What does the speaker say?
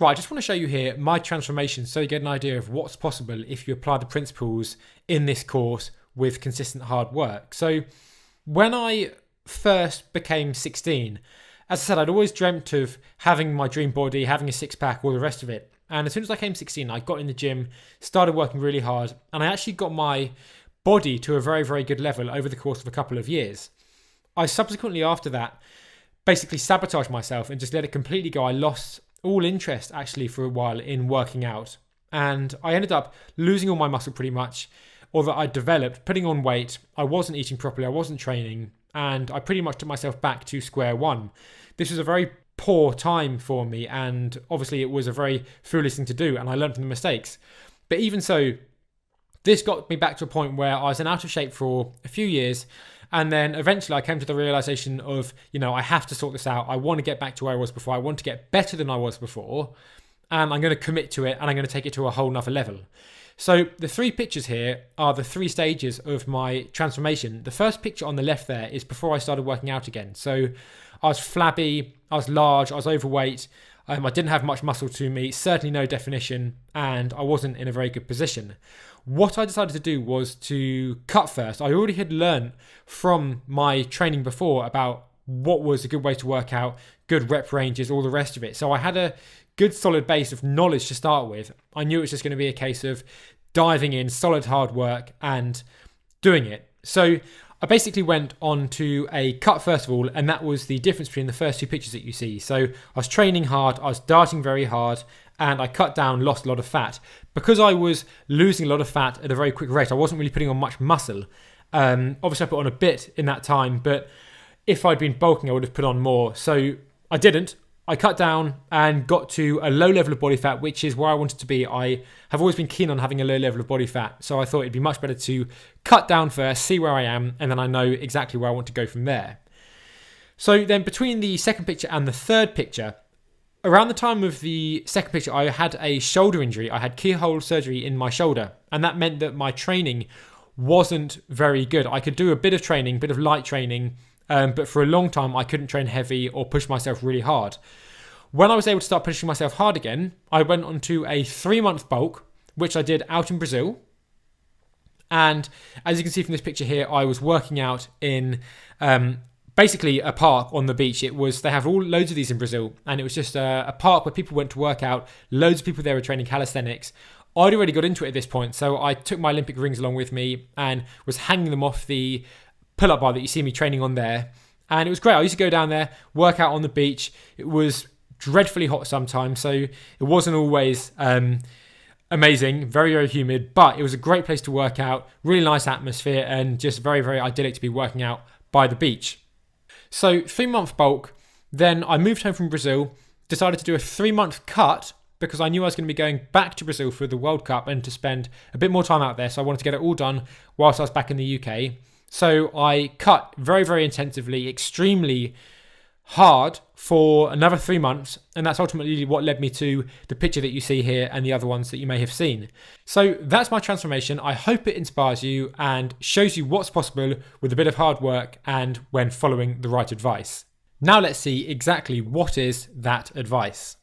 Right, I just want to show you here my transformation so you get an idea of what's possible if you apply the principles in this course with consistent hard work. So when I first became 16, as I said, I'd always dreamt of having my dream body, having a six-pack, all the rest of it. And as soon as I came 16, I got in the gym, started working really hard, and I actually got my body to a very, very good level over the course of a couple of years. I subsequently, after that, basically sabotaged myself and just let it completely go. I lost all interest actually for a while in working out, and I ended up losing all my muscle pretty much, or that I developed, putting on weight. I wasn't eating properly, I wasn't training, and I pretty much took myself back to square one. This was a very poor time for me, and obviously it was a very foolish thing to do, and I learned from the mistakes. But even so, this got me back to a point where I was in out of shape for a few years. And then eventually I came to the realization of, I have to sort this out. I want to get back to where I was before. I want to get better than I was before. And I'm going to commit to it, and I'm going to take it to a whole nother level. So the three pictures here are the three stages of my transformation. The first picture on the left there is before I started working out again. So I was flabby, I was large, I was overweight. I didn't have much muscle to me, certainly no definition, and I wasn't in a very good position. What I decided to do was to cut first. I already had learned from my training before about what was a good way to work out, good rep ranges, all the rest of it. So I had a good solid base of knowledge to start with. I knew it was just going to be a case of diving in, solid hard work, and doing it. So I basically went on to a cut first of all, and that was the difference between the first two pictures that you see. So I was training hard, I was dieting very hard, and I cut down, lost a lot of fat. Because I was losing a lot of fat at a very quick rate, I wasn't really putting on much muscle. Obviously I put on a bit in that time, but if I'd been bulking, I would have put on more. So I didn't. I cut down and got to a low level of body fat, which is where I wanted to be. I have always been keen on having a low level of body fat, so I thought it'd be much better to cut down first, see where I am, and then I know exactly where I want to go from there. So then between the second picture and the third picture, around the time of the second picture, I had a shoulder injury. I had keyhole surgery in my shoulder, and that meant that my training wasn't very good. I could do a bit of training, bit of light training, but for a long time, I couldn't train heavy or push myself really hard. When I was able to start pushing myself hard again, I went on to a 3-month bulk, which I did out in Brazil. And as you can see from this picture here, I was working out in basically a park on the beach. They have loads of these in Brazil, and it was just a park where people went to work out. Loads of people there were training calisthenics. I'd already got into it at this point, so I took my Olympic rings along with me and was hanging them off the pull-up bar that you see me training on there. And it was great. I used to go down there, work out on the beach. It was dreadfully hot sometimes, so it wasn't always amazing, very, very humid, but it was a great place to work out, really nice atmosphere, and just very, very idyllic to be working out by the beach. So 3-month bulk, then I moved home from Brazil, decided to do a 3-month cut because I knew I was going to be going back to Brazil for the World Cup and to spend a bit more time out there, so I wanted to get it all done whilst I was back in the UK. So I cut very, very intensively, extremely hard for another 3 months, and that's ultimately what led me to the picture that you see here and the other ones that you may have seen. So that's my transformation. I hope it inspires you and shows you what's possible with a bit of hard work and when following the right advice. Now let's see exactly what is that advice.